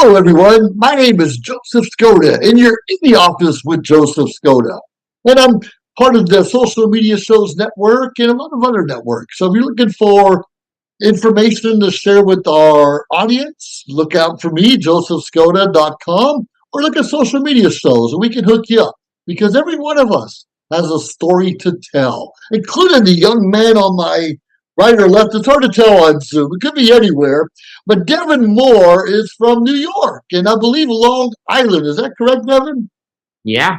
Hello, everyone. My name is Joseph Skoda, and you're in the office with Joseph Skoda. And I'm part of the Social Media Shows Network and a lot of other networks. So if you're looking for information to share with our audience, look out for me, josephskoda.com, or look at social media shows, and we can hook you up because every one of us has a story to tell, including the young man on my right or left. It's hard to tell on Zoom. It could be anywhere. But Devin Moore is from New York, and I believe Long Island. Is that correct, Devin? Yeah.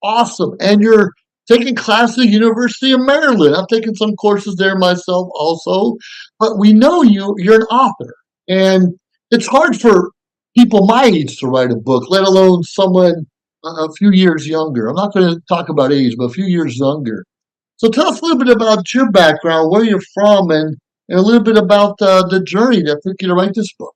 Awesome. And you're taking classes at the University of Maryland. I've taken some courses there myself also. But we know you're an author. And it's hard for people my age to write a book, let alone someone a few years younger. I'm not going to talk about age, but a few years younger. So tell us a little bit about your background, where you're from, and a little bit about the journey that took you to write this book.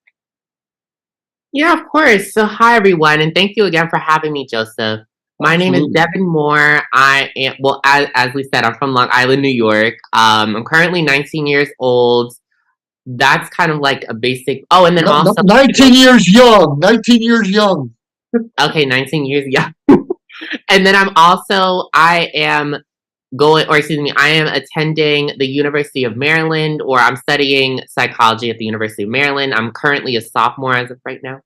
Yeah, of course. So, hi, everyone, and thank you again for having me, Joseph. My name is Absolutely. Devin Moore. I am, well, as we said, I'm from Long Island, New York. I'm currently 19 years old. That's kind of like a basic. Oh, and then also, 19 years young. 19 years young. okay, 19 years, yeah. And then I am I am attending the University of Maryland, or I'm studying psychology at the University of Maryland. I'm currently a sophomore as of right now.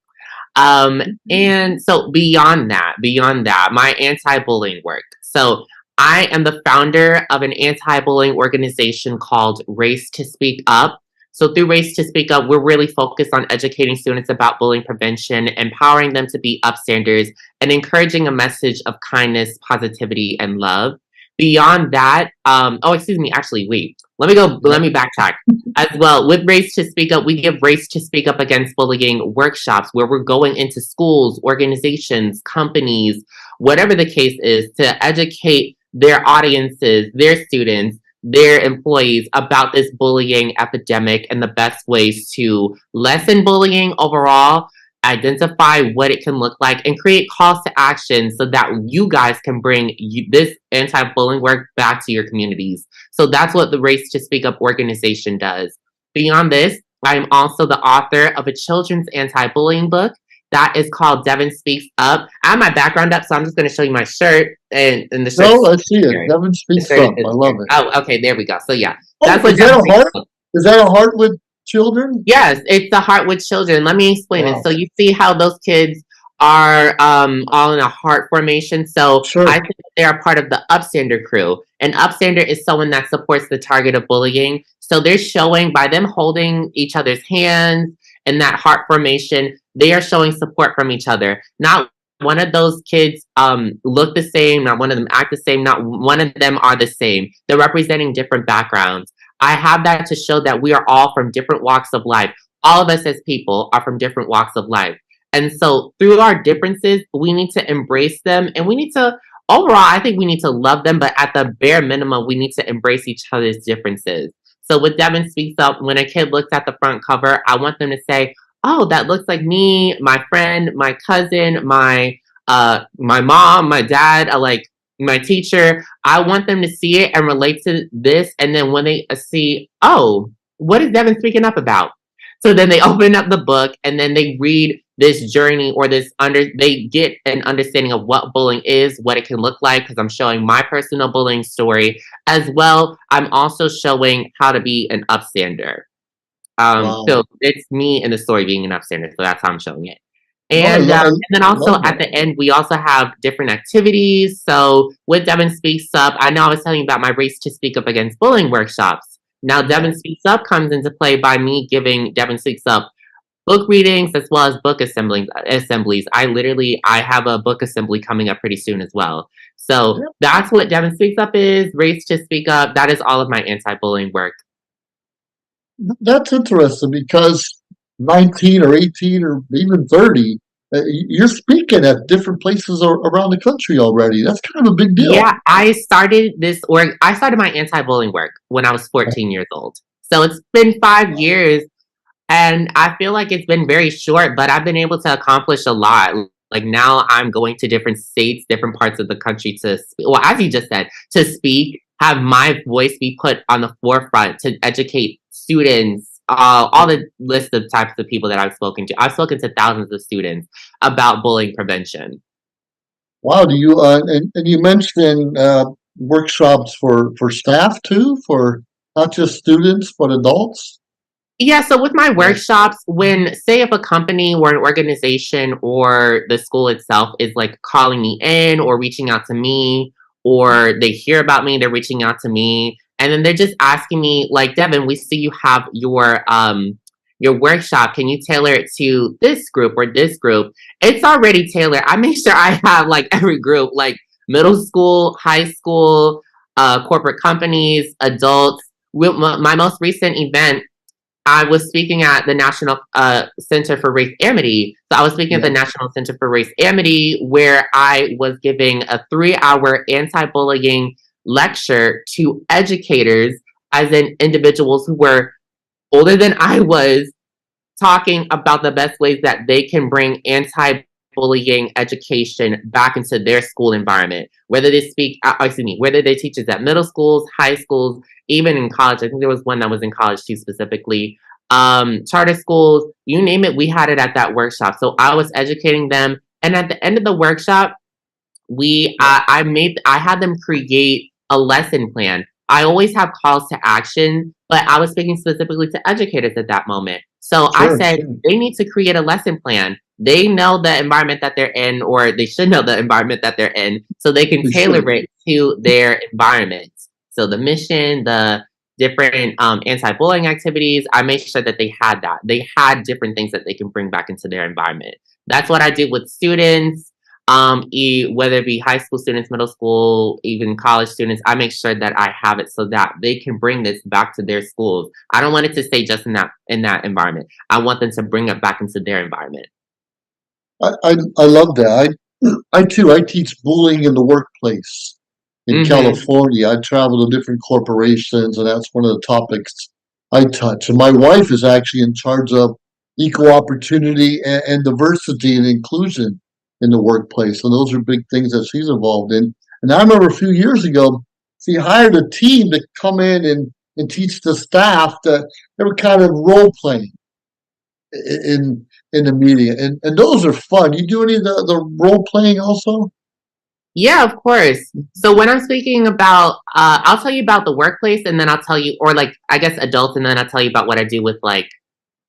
And so beyond that, my anti-bullying work. So I am the founder of an anti-bullying organization called Race to Speak Up. So through Race to Speak Up, we're really focused on educating students about bullying prevention, empowering them to be upstanders, and encouraging a message of kindness, positivity, and love. Beyond that, actually, wait. Let me backtrack. As well, with Race to Speak Up, we give Race to Speak Up Against Bullying workshops where we're going into schools, organizations, companies, whatever the case is, to educate their audiences, their students, their employees about this bullying epidemic and the best ways to lessen bullying overall, identify what it can look like, and create calls to action so that you guys can bring this anti-bullying work back to your communities. So that's what the Race to Speak Up organization does. Beyond this, I'm also the author of a children's anti-bullying book that is called Devin Speaks Up. I have my background up, so I'm just going to show you my shirt, and the shirt. No, I see it. Devin Speaks Up. I love it. Oh, okay, there we go. So yeah, that's what Devin Speaks Up. Is that a heart with children? Yes, it's a heart with children. Let me explain it. So you see how those kids are all in a heart formation. So sure. I think they are part of the upstander crew. An upstander is someone that supports the target of bullying. So they're showing by them holding each other's hands and that heart formation, they are showing support from each other. Not one of those kids look the same, not one of them act the same, not one of them are the same. They're representing different backgrounds. I have that to show that we are all from different walks of life. All of us as people are from different walks of life. And so through our differences, we need to embrace them, and we need to, overall, I think we need to love them, but at the bare minimum, we need to embrace each other's differences. So with Devin Speaks Up, when a kid looks at the front cover, I want them to say, oh, that looks like me, my friend, my cousin, my mom, my dad, like my teacher. I want them to see it and relate to this. And then when they see, oh, what is Devin speaking up about? So then they open up the book and then they read this journey, or they get an understanding of what bullying is, what it can look like, because I'm showing my personal bullying story. As well, I'm also showing how to be an upstander. Wow. So it's me in the story being an upstander. So that's how I'm showing it. And then also at the end, we also have different activities. So with Devin Speaks Up, I know I was telling you about my Race to Speak Up Against Bullying workshops. Now Devin Speaks Up comes into play by me giving Devin Speaks Up book readings as well as book assemblies. I have a book assembly coming up pretty soon as well. So that's what Devin Speaks Up is, Race to Speak Up. That is all of my anti-bullying work. That's interesting because 19 or 18 or even 30, you're speaking at different places around the country already. That's kind of a big deal. Yeah, I started my anti-bullying work when I was 14 years old. So it's been 5 years, and I feel like it's been very short, but I've been able to accomplish a lot. Like now I'm going to different states, different parts of the country to, well, as you just said, to speak, have my voice be put on the forefront to educate students, all the list of types of people that I've spoken to. I've spoken to thousands of students about bullying prevention. Wow, do you and you mentioned workshops for staff too, for not just students but adults? Yeah, so with my Yeah, workshops, when say if a company or an organization or the school itself is like calling me in or reaching out to me, or they hear about me, they're reaching out to me, and then they're just asking me, like, Devin, we see you have your workshop. Can you tailor it to this group or this group? It's already tailored. I make sure I have like every group, like middle school, high school, corporate companies, adults. My most recent event, I was speaking at the National Center for Race Amity. So I was speaking at the yeah, National Center for Race Amity, where I was giving a 3-hour anti-bullying lecture to educators, as in individuals who were older than I was, talking about the best ways that they can bring anti-bullying education back into their school environment. Whether they whether they teach it at middle schools, high schools, even in college. I think there was one that was in college too, specifically. Charter schools, you name it, we had it at that workshop. So I was educating them, and at the end of the workshop, yeah. I had them create a lesson plan. I always have calls to action, but I was speaking specifically to educators at that moment. So I Sure, said sure. they need to create a lesson plan. They know the environment that they're in, or they should know the environment that they're in, so they can We tailor should. it to their environment. So the mission, the different anti-bullying activities, I made sure that they had that. They had different things that they can bring back into their environment. That's what I do with students, whether it be high school students, middle school, even college students. I make sure that I have it so that they can bring this back to their schools. I don't want it to stay just in that environment. I want them to bring it back into their environment. I love that. I too, I teach bullying in the workplace in Mm-hmm. California. I travel to different corporations, and that's one of the topics I touch. And my wife is actually in charge of equal opportunity and diversity and inclusion in the workplace. And those are big things that she's involved in. And I remember a few years ago, she hired a team to come in and teach the staff that they were kind of role playing in the media. And those are fun. You do any of the role playing also? Yeah, of course. So when I'm speaking about, I'll tell you about the workplace, and then I'll tell you, or like I guess adults, and then I'll tell you about what I do with like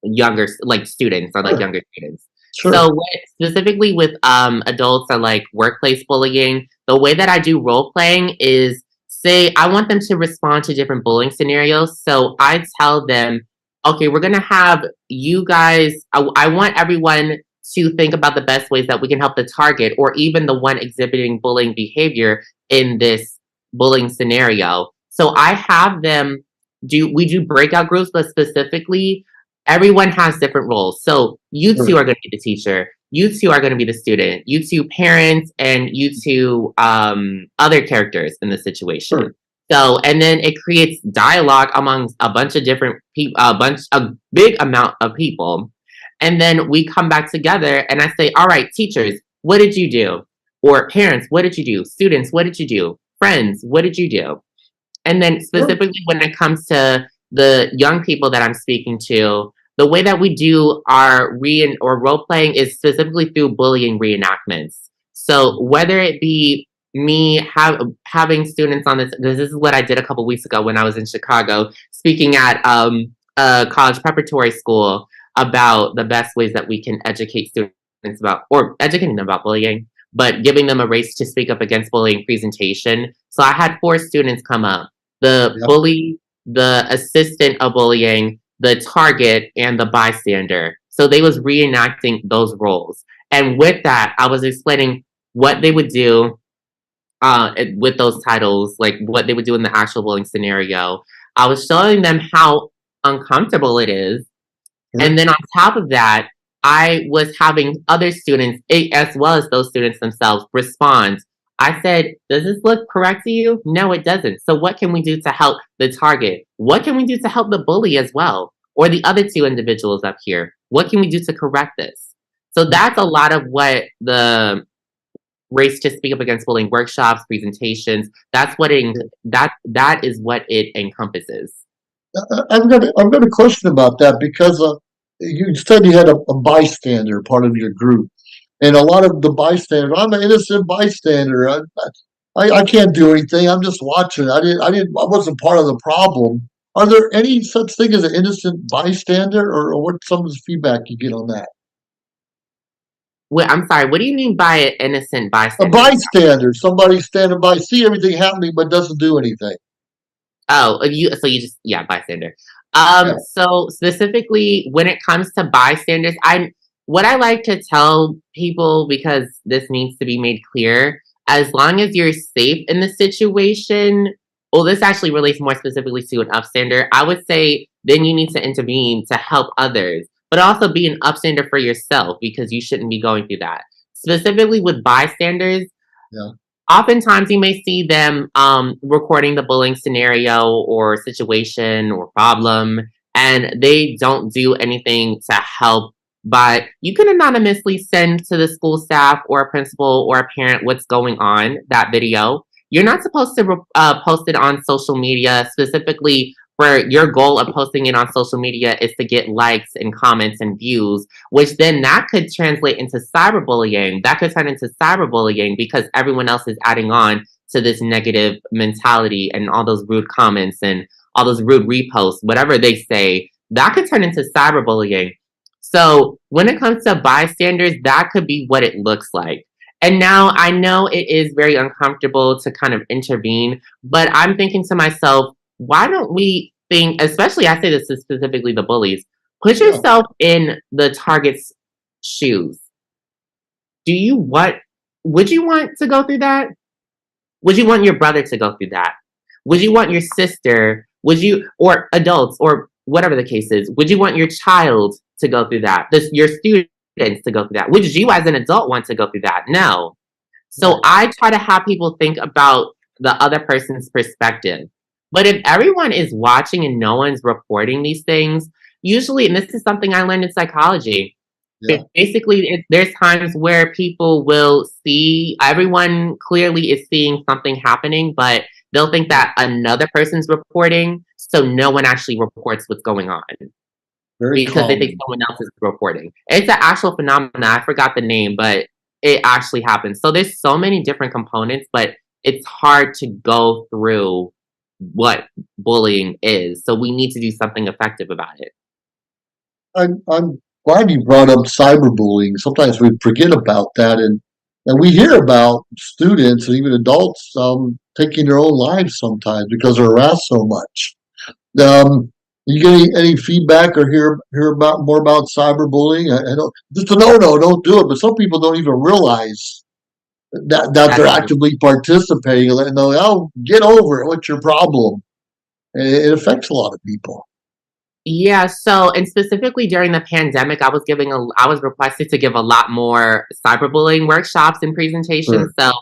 younger, like students or like Sure, younger students. So sure, specifically with adults or like workplace bullying, the way that I do role playing is, say I want them to respond to different bullying scenarios. So I tell them, okay, we're gonna have you guys. I want everyone to think about the best ways that we can help the target or even the one exhibiting bullying behavior in this bullying scenario. So I have them do breakout groups, but specifically everyone has different roles. So you two sure, are going to be the teacher. You two are going to be the student. You two parents, and you two other characters in the situation. sure. So, and then it creates dialogue amongst a bunch of different people, a big amount of people. And then we come back together and I say, all right, teachers, what did you do? Or parents, what did you do? Students, what did you do? Friends, what did you do? And then Sure. specifically when it comes to the young people that I'm speaking to, the way that we do our or role playing is specifically through bullying reenactments. So whether it be me having students on this is what I did a couple weeks ago when I was in Chicago speaking at a college preparatory school about the best ways that we can educate students about, or educating them about bullying, but giving them a race to speak up against bullying presentation. So I had 4 students come up: the Yeah. bully, the assistant of bullying, the target, and the bystander. So they was reenacting those roles. And with that, I was explaining what they would do with those titles, like what they would do in the actual bullying scenario. I was showing them how uncomfortable it is, and Sure. then on top of that, I was having other students, as well as those students themselves, respond. I said, does this look correct to you? No, it doesn't. So what can we do to help the target? What can we do to help the bully as well? Or the other 2 individuals up here? What can we do to correct this? So that's a lot of what the Race to Speak Up Against Bullying workshops, presentations, that is what it encompasses. I've got a question about that because you said you had a bystander part of your group, and a lot of the bystanders. I'm an innocent bystander. I can't do anything. I'm just watching. I wasn't part of the problem. Are there any such thing as an innocent bystander, or what's some of the feedback you get on that? Wait, I'm sorry. What do you mean by an innocent A bystander? bystander, somebody standing by, see everything happening, but doesn't do anything. Oh, you just yeah, bystander. Yeah, So specifically when it comes to bystanders, what I like to tell people, because this needs to be made clear, as long as you're safe in the situation, well, this actually relates more specifically to an upstander. I would say then you need to intervene to help others, but also be an upstander for yourself because you shouldn't be going through that. Specifically with bystanders, yeah. oftentimes you may see them recording the bullying scenario or situation or problem, and they don't do anything to help. But you can anonymously send to the school staff or a principal or a parent what's going on, that video. You're not supposed to post it on social media, specifically where your goal of posting it on social media is to get likes and comments and views, which then that could translate into cyberbullying. That could turn into cyberbullying because everyone else is adding on to this negative mentality and all those rude comments and all those rude reposts, whatever they say, that could turn into cyberbullying. So when it comes to bystanders, that could be what it looks like. And now I know it is very uncomfortable to kind of intervene, but I'm thinking to myself, why don't we think, especially I say this to specifically the bullies, put Yeah. yourself in the target's shoes. Do you want, would you want to go through that? Would you want your brother to go through that? Would you want your sister? Would you, or adults, or whatever the case is, would you want your child to go through that? Your students to go through that? Would you as an adult want to go through that? No. So Right. I try to have people think about the other person's perspective. But if everyone is watching and no one's reporting these things, usually, and this is something I learned in psychology, Yeah. basically, there's times where people will see, everyone clearly is seeing something happening, but they'll think Yeah. that another person's reporting, so no one actually reports what's going on Very because they think common. someone else is reporting. It's an actual phenomenon. I forgot the name, but it actually happens. So there's so many different components, but it's hard to go through what bullying is. So we need to do something effective about it. I'm glad you brought up cyberbullying. Sometimes we forget about that, and we hear about students and even adults taking their own lives sometimes because they're harassed so much. You get any feedback or hear about more about cyberbullying? I don't. Just a no, don't do it. But some people don't even realize that they're That's actively participating, and they'll, oh, get over it. What's your problem? And it affects a lot of people. Yeah, so and specifically during the pandemic, I was requested to give a lot more cyberbullying workshops and presentations. Sure, So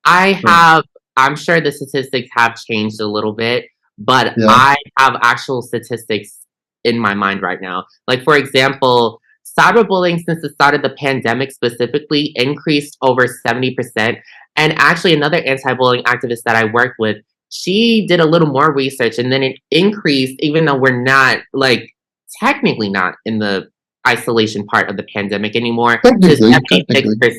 I sure. have I'm sure the statistics have changed a little bit, but Yeah, I have actual statistics in my mind right now. Like for example, cyberbullying since the start of the pandemic specifically increased over 70%. And actually another anti-bullying activist that I worked with, she did a little more research and then it increased even though we're not like technically not in the isolation part of the pandemic anymore to technically.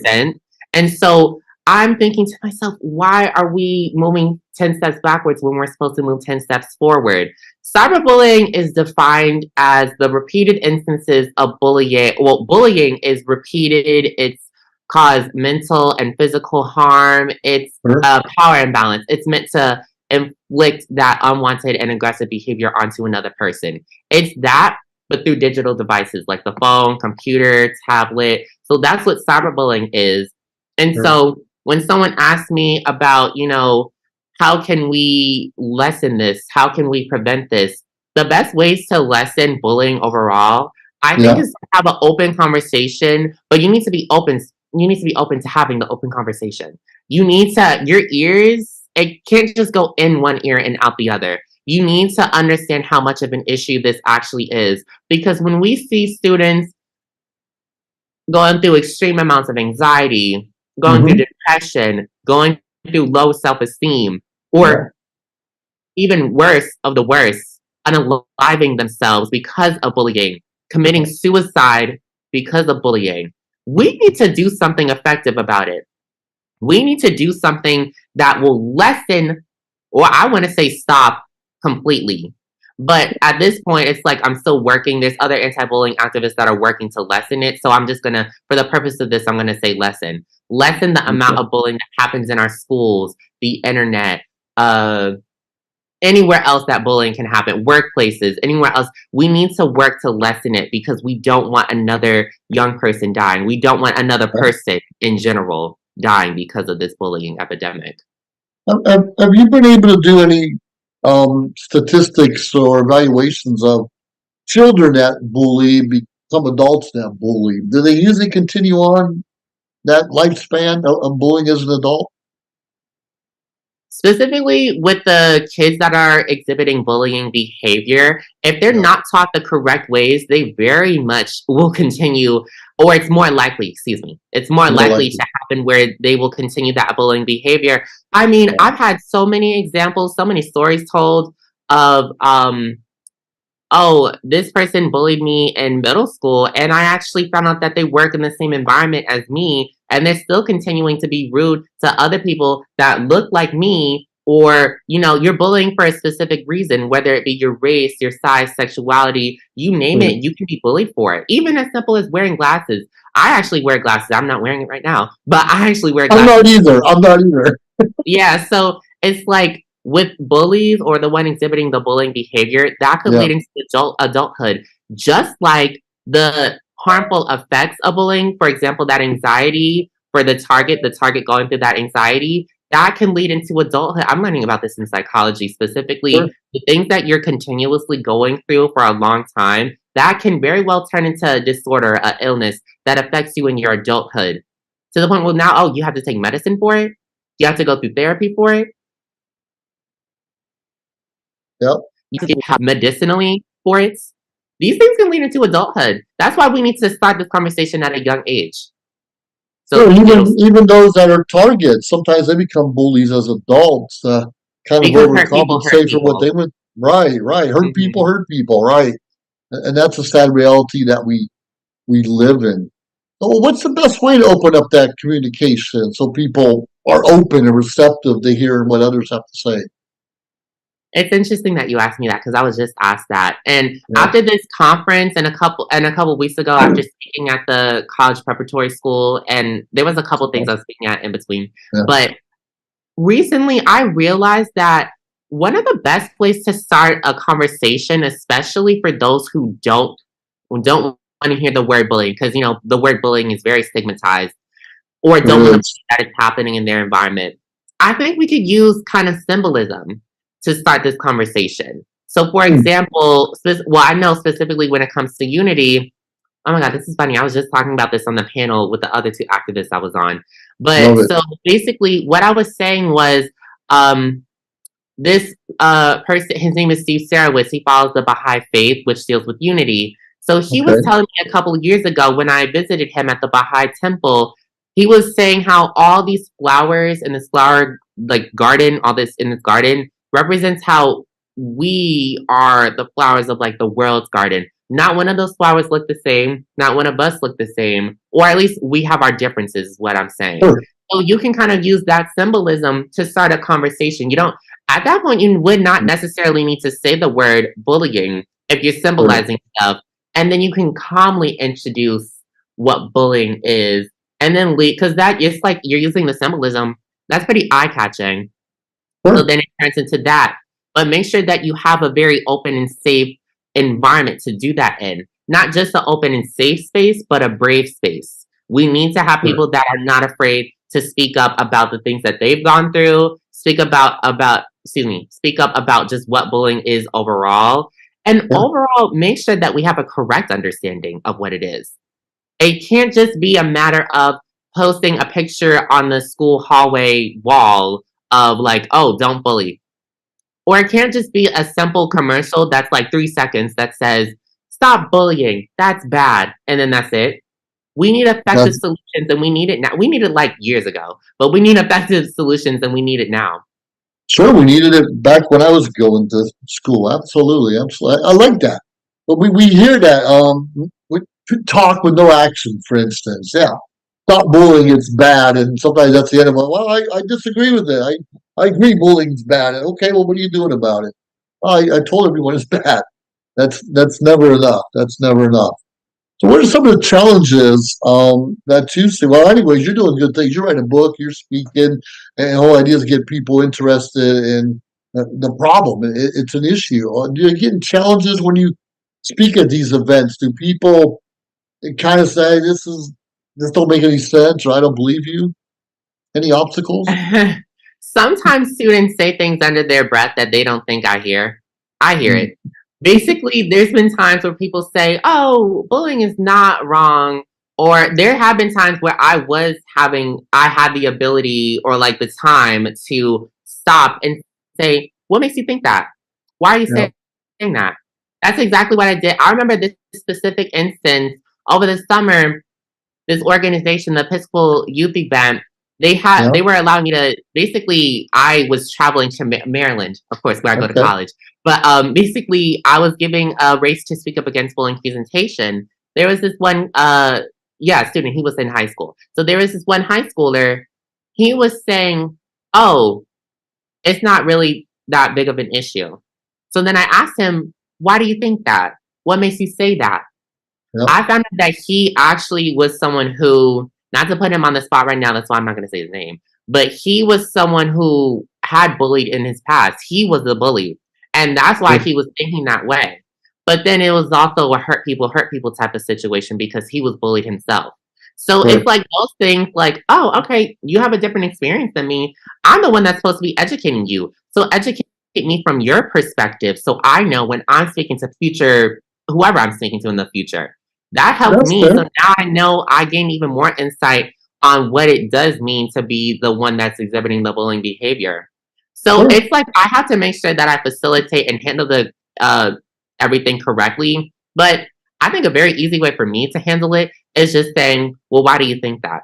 76%. And so I'm thinking to myself, why are we moving 10 steps backwards when we're supposed to move 10 steps forward? Cyberbullying is defined as the repeated instances of bullying. Well, bullying is repeated, it's caused mental and physical harm, it's Sure, a power imbalance. It's meant to inflict that unwanted and aggressive behavior onto another person. It's that, but through digital devices like the phone, computer, tablet. So that's what cyberbullying is. And sure. so when someone asks me about, how can we lessen this? How can we prevent this? The best ways to lessen bullying overall, I think, Yeah, is to have an open conversation, but you need to be open. You need to be open to having the open conversation. You need to, your ears, it can't just go in one ear and out the other. You need to understand how much of an issue this actually is. Because when we see students going through extreme amounts of anxiety, going through hmm, depression, going through low self esteem, yeah, or even worse of the worst, unaliving themselves because of bullying, committing suicide because of bullying. We need to do something effective about it. We need to do something that will lessen, or I want to say stop completely. But at this point, it's like I'm still working. There's other anti bullying activists that are working to lessen it. So I'm just going to, for the purpose of this, I'm going to say lessen. Lessen the amount of bullying that happens in our schools, the internet, anywhere else that bullying can happen, workplaces, anywhere else. We need to work to lessen it because we don't want another young person dying. We don't want another person in general dying because of this bullying epidemic. Have you been able to do any statistics or evaluations of children that bully become adults that bully? Do they usually continue on that lifespan of bullying as an adult? Specifically with the kids that are exhibiting bullying behavior, if they're not taught the correct ways, they very much will continue, or it's more likely, it's more likely to happen where they will continue that bullying behavior. I mean, I've had so many examples, so many stories told of, oh, this person bullied me in middle school, and I actually found out that they work in the same environment as me, and they're still continuing to be rude to other people that look like me, or, you're bullying for a specific reason, whether it be your race, your size, sexuality, you name it, you can be bullied for it. Even as simple as wearing glasses. I actually wear glasses. I'm not wearing it right now, but I actually wear glasses. I'm not either. Yeah, so it's like, with bullies or the one exhibiting the bullying behavior, that could lead into adulthood. Just like the harmful effects of bullying, for example, that anxiety for the target going through that anxiety, that can lead into adulthood. I'm learning about this in psychology specifically. The things that you're continuously going through for a long time, that can very well turn into a disorder, an illness that affects you in your adulthood. To the point where now, oh, you have to take medicine for it? You have to go through therapy for it? Yep. You can get medicinally for it. These things can lead into adulthood. That's why we need to start this conversation at a young age. So even those that are targets, sometimes they become bullies as adults, kind of overcompensate for what they went. Right. Hurt people, right. And that's a sad reality that we live in. So what's the best way to open up that communication so people are open and receptive to hearing what others have to say? It's interesting that you asked me that because I was just asked that. And after this conference and a couple weeks ago, after speaking at the college preparatory school, and there was a couple things I was speaking at in between. But recently I realized that one of the best places to start a conversation, especially for those who don't want to hear the word bullying, because the word bullying is very stigmatized, or don't want to see that it's happening in their environment. I think we could use kind of symbolism to start this conversation. So, for example, I know specifically when it comes to unity, oh my God, this is funny. I was just talking about this on the panel with the other two activists I was on. But so basically what I was saying was, this person, his name is Steve Sarowitz. He follows the Baha'i faith, which deals with unity. So he was telling me a couple of years ago when I visited him at the Baha'i temple, he was saying how all these flowers in this flower garden, all this in this garden, represents how we are the flowers of the world's garden. Not one of those flowers look the same. Not one of us look the same. Or at least we have our differences is what I'm saying. So you can kind of use that symbolism to start a conversation. You don't, at that point, you would not necessarily need to say the word bullying if you're symbolizing stuff. And then you can calmly introduce what bullying is. And then because that is you're using the symbolism. That's pretty eye-catching. So then it turns into that. But make sure that you have a very open and safe environment to do that in. Not just an open and safe space, but a brave space. We need to have people that are not afraid to speak up about the things that they've gone through, speak up about just what bullying is overall. And overall, make sure that we have a correct understanding of what it is. It can't just be a matter of posting a picture on the school hallway wall of oh, don't bully. Or it can't just be a simple commercial that's 3 seconds that says, stop bullying, that's bad, and then that's it. We need effective solutions, and we need it now. We need it years ago, but we need effective solutions, and we need it now. Sure, we needed it back when I was going to school. Absolutely, absolutely. I like that. But we hear that we talk with no action, for instance. Yeah, stop bullying. It's bad, and sometimes that's the end of it. Well, I disagree with it. I agree bullying's bad. Okay, well, what are you doing about it? I told everyone it's bad. That's never enough. That's never enough. So, what are some of the challenges that you see? Well, anyways, you're doing good things. You write a book, you're speaking, and the whole idea is to get people interested in the problem. It's an issue. Do you get challenges when you speak at these events? Do people kind of say this don't make any sense, or I don't believe you? Any obstacles? Sometimes students say things under their breath that they don't think I hear. I hear Mm, it. Basically, there's been times where people say, "Oh, bullying is not wrong," or there have been times where I had the ability or like the time to stop and say, "What makes you think that? Why are you yeah. saying that?" That's exactly what I did. I remember this specific instance over the summer. This organization, the Episcopal Youth Event, Yeah. they were allowing me to basically. I was traveling to Maryland, of course, where I go to Okay. college. But basically, I was giving a race to speak up against bullying presentation. There was this one, yeah, student. He was in high school, so there was this one high schooler. He was saying, "Oh, it's not really that big of an issue." So then I asked him, "Why do you think that? What makes you say that?" Yeah. I found out that he actually was someone who, not to put him on the spot right now, that's why I'm not going to say his name, but he was someone who had bullied in his past. He was the bully. And that's why Sure. he was thinking that way. But then it was also a hurt people type of situation because he was bullied himself. So it's Sure. like those things like, oh, okay, you have a different experience than me. I'm the one that's supposed to be educating you. So educate me from your perspective so I know when I'm speaking to future, whoever I'm speaking to in the future. That helped That's me. fair. So now I know I gain even more insight on what it does mean to be the one that's exhibiting the bullying behavior. So Sure. it's like I have to make sure that I facilitate and handle the everything correctly. But I think a very easy way for me to handle it is just saying, "Well, why do you think that?"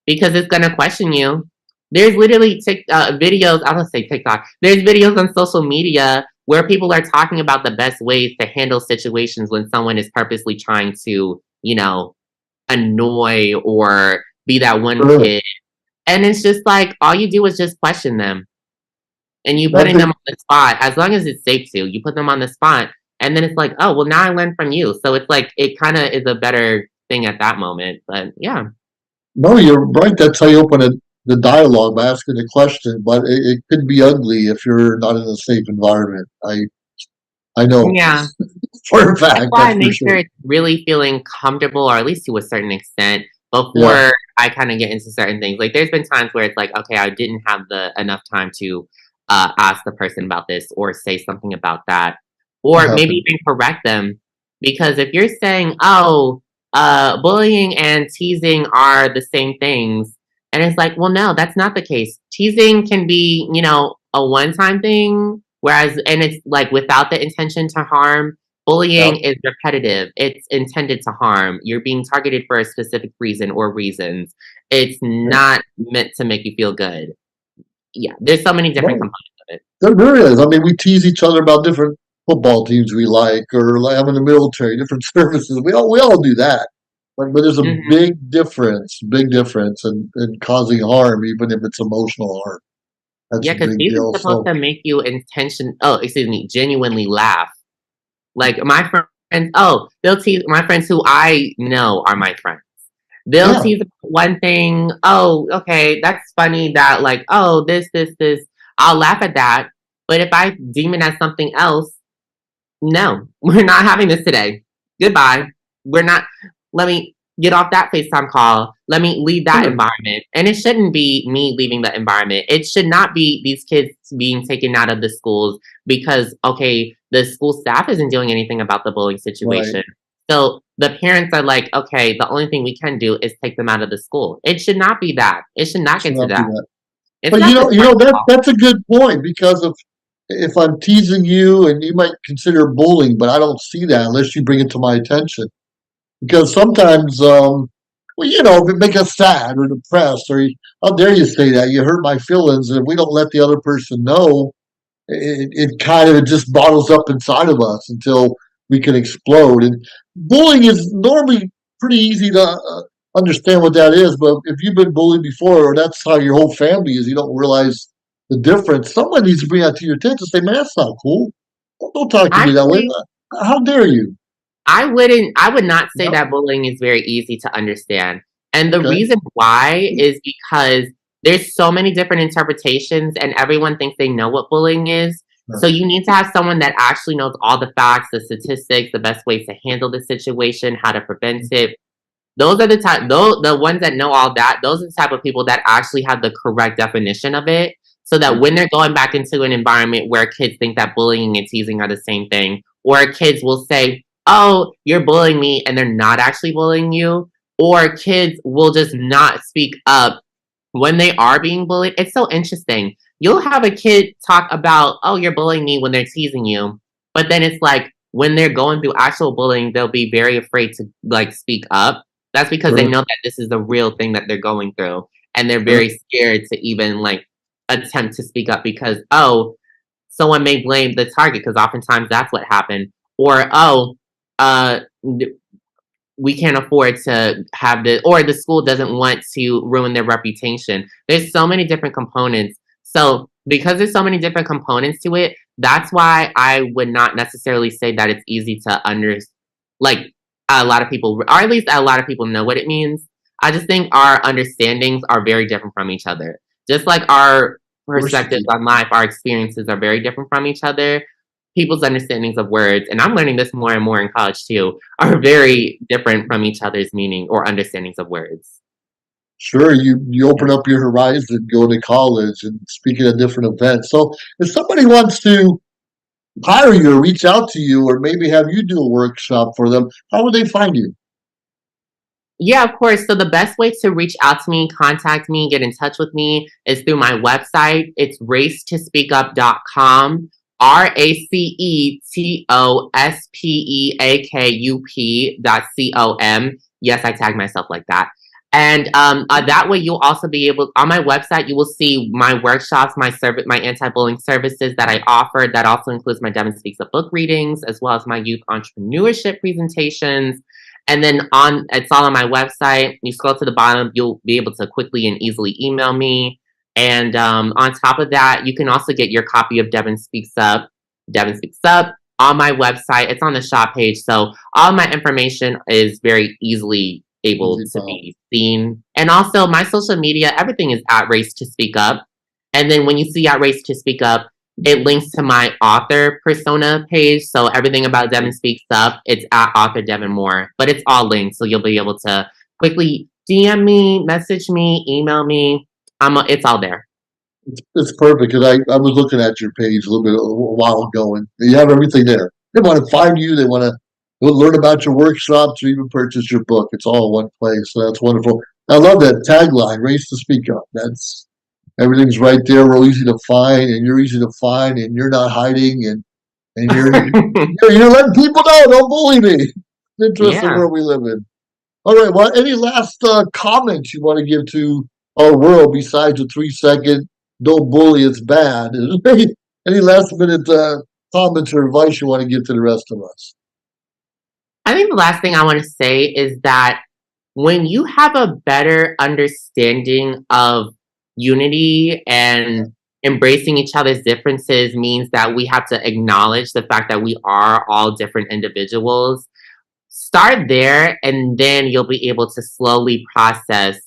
Because it's gonna question you. There's literally videos. I don't say TikTok. There's videos on social media where people are talking about the best ways to handle situations when someone is purposely trying to, annoy or be that one Sure. kid. And it's just like all you do is just question them, and you That's putting a them on the spot. As long as it's safe to, you put them on the spot, and then it's like, oh well, now I learned from you. So it's like it kind of is a better thing at that moment. But yeah. No, you're right. That's how you open the dialogue by asking the question. But it could be ugly if you're not in a safe environment. I know Yeah. for a That's fact. why I That's for make sure. sure it's really feeling comfortable, or at least to a certain extent, Yeah. before I kind of get into certain things. Like, there's been times where it's like, okay, I didn't have the enough time to ask the person about this, or say something about that, It or maybe happened. even correct them. Because if you're saying, oh, bullying and teasing are the same things, and it's like, well, no, that's not the case. Teasing can be, a one-time thing, whereas, and it's like without the intention to harm. Yeah. Bullying is repetitive. It's intended to harm. You're being targeted for a specific reason or reasons. It's Yeah. not meant to make you feel good. Yeah, there's so many different No, components of it. there is. I mean, we tease each other about different football teams we like, or like I'm in the military, different services. We all do that. But there's a Mhm. big difference in causing harm, even if it's emotional harm. That's Yeah, a because big these deal. are supposed So to make you genuinely laugh. Like my friends, they'll tease my friends who I know are my friends. They'll yeah, tease about one thing. Oh, okay, that's funny that like, oh, this. I'll laugh at that. But if I deem it as something else, no, we're not having this today. Goodbye. We're not. Let me get off that FaceTime call. Let me leave that sure, environment. And it shouldn't be me leaving the environment. It should not be these kids being taken out of the schools because, okay, the school staff isn't doing anything about the bullying right. situation. So the parents are like, okay, the only thing we can do is take them out of the school. It should not be that. It should not Should get to not be that. that. It's But not the parents' fault. that's a good point because if I'm teasing you and you might consider bullying, but I don't see that unless you bring it to my attention. Because sometimes Well, if it make us sad or depressed, or how dare you say that? You hurt my feelings. And if we don't let the other person know, it kind of it just bottles up inside of us until we can explode. And bullying is normally pretty easy to understand what that is. But if you've been bullied before, or that's how your whole family is, you don't realize the difference. Someone needs to bring that to your attention. Say, man, that's not cool. Don't talk to me that way. Actually, How dare you? I would not say Yep. that bullying is very easy to understand. And the Okay. reason why is because there's so many different interpretations and everyone thinks they know what bullying is. Sure. So you need to have someone that actually knows all the facts, the statistics, the best ways to handle the situation, how to prevent it. Those are the type those the ones that know all that, those are the type of people that actually have the correct definition of it. So that when they're going back into an environment where kids think that bullying and teasing are the same thing, or kids will say, "Oh, you're bullying me," and they're not actually bullying you, or kids will just not speak up when they are being bullied. It's so interesting. You'll have a kid talk about, "Oh, you're bullying me," when they're teasing you, but then it's like when they're going through actual bullying, they'll be very afraid to like speak up. That's because they Sure. know that this is the real thing that they're going through, and they're Sure. very scared to even like attempt to speak up because, oh, someone may blame the target because oftentimes that's what happened, or oh, uh, we can't afford to have the or the school doesn't want to ruin their reputation. There's so many different components. So because there's so many different components to it, that's why I would not necessarily say that it's easy to like a lot of people, or at least a lot of people know what it means. I just think our understandings are very different from each other. Just like our Of course you perspectives do. on life, our experiences are very different from each other. People's understandings of words, and I'm learning this more and more in college too, are very different from each other's meaning or understandings of words. Sure, you open up your horizon, go to college, and speaking at different events. So, if somebody wants to hire you or reach out to you, or maybe have you do a workshop for them, how would they find you? Yeah, of course. So the best way to reach out to me, contact me, get in touch with me is through my website. It's racetospeakup.com. RACETOSPEAKUP.com. Yes, I tag myself like that. And that way, you'll also be able on my website. You will see my workshops, my service, my anti-bullying services that I offer. That also includes my Devin Speaks Up book readings, as well as my youth entrepreneurship presentations. And then it's all on my website. You scroll to the bottom, you'll be able to quickly and easily email me. And on top of that, you can also get your copy of Devin Speaks Up on my website. It's on the shop page. So all my information is very easily able Easy to found. be seen. And also my social media, everything is at Race to Speak Up. And then when you see at Race to Speak Up, it links to my author persona page. So everything about Devin Speaks Up, it's at author Devin Moore. But it's all linked. So you'll be able to quickly DM me, message me, email me. It's all there. It's perfect because I was looking at your page a while ago, and you have everything there. They want to find you. They want to learn about your workshops or even purchase your book. It's all in one place. So that's wonderful. I love that tagline, "Race to Speak Up." That's everything's right there, real easy to find, and you're easy to find, and you're not hiding, and you're letting people know, don't bully me. It's an interesting Yeah. world we live in. All right. Well, any last comments you want to give to our world besides the 3 second "Don't bully, it's bad"? Is there any last minute comments or advice you want to give to the rest of us? I think the last thing I want to say is that when you have a better understanding of unity and embracing each other's differences means that we have to acknowledge the fact that we are all different individuals. Start there, and then you'll be able to slowly process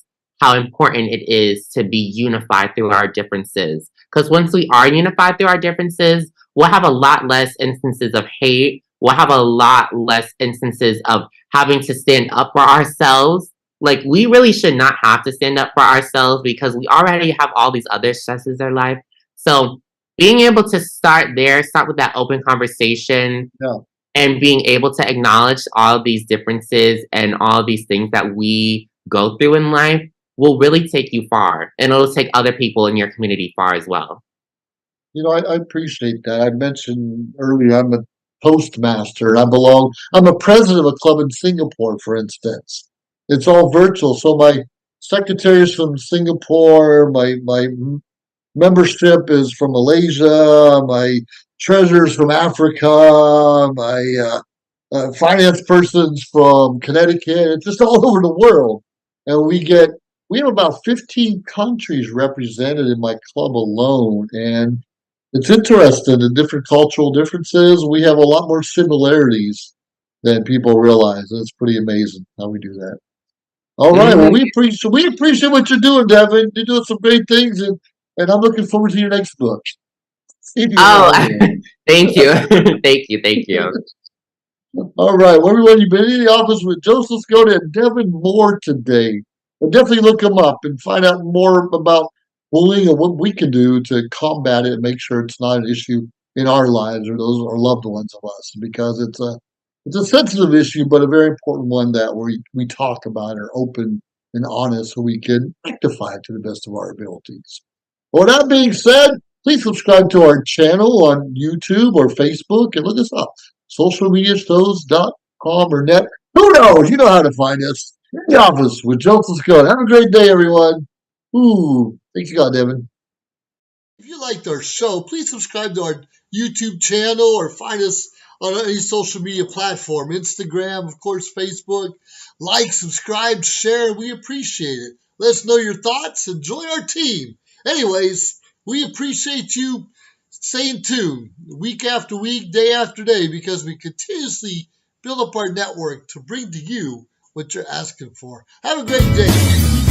how important it is to be unified through our differences. Because once we are unified through our differences, we'll have a lot less instances of hate. We'll have a lot less instances of having to stand up for ourselves. Like, we really should not have to stand up for ourselves because we already have all these other stresses in life. So, being able to start there, start with that open conversation, Yeah. and being able to acknowledge all of these differences and all of these things that we go through in life will really take you far. And it'll take other people in your community far as well. I appreciate that. I mentioned earlier I'm a postmaster and I'm a president of a club in Singapore, for instance. it's all virtual. So my secretary is from Singapore. My membership is from Malaysia. My treasurer's from Africa. My finance person's from Connecticut. It's just all over the world, and we have about 15 countries represented in my club alone, and it's interesting the different cultural differences. We have a lot more similarities than people realize. It's pretty amazing how we do that. All right. Well, Mhm. we appreciate what you're doing, Devin. You're doing some great things, and I'm looking forward to your next book. See if you can Oh, write another thank you. Thank you. Thank you. one. All right. Well, everyone, you've been in the office with Joseph Skoda and Devin Moore today. And definitely look them up and find out more about bullying and what we can do to combat it and make sure it's not an issue in our lives or those or loved ones of us, because it's a sensitive issue, but a very important one that we talk about, are open and honest, so we can rectify it to the best of our abilities. Well, that being said, please subscribe to our channel on YouTube or Facebook and look us up. Socialmediashows.com or net. Who knows? You know how to find us. In the office with Joseph Scott. Have a great day, everyone. Ooh, thanks God, Devin. If you liked our show, please subscribe to our YouTube channel or find us on any social media platform, Instagram, of course, Facebook. Like, subscribe, share. We appreciate it. Let us know your thoughts and join our team. Anyways, we appreciate you staying tuned week after week, day after day, because we continuously build up our network to bring to you what you're asking for. Have a great day.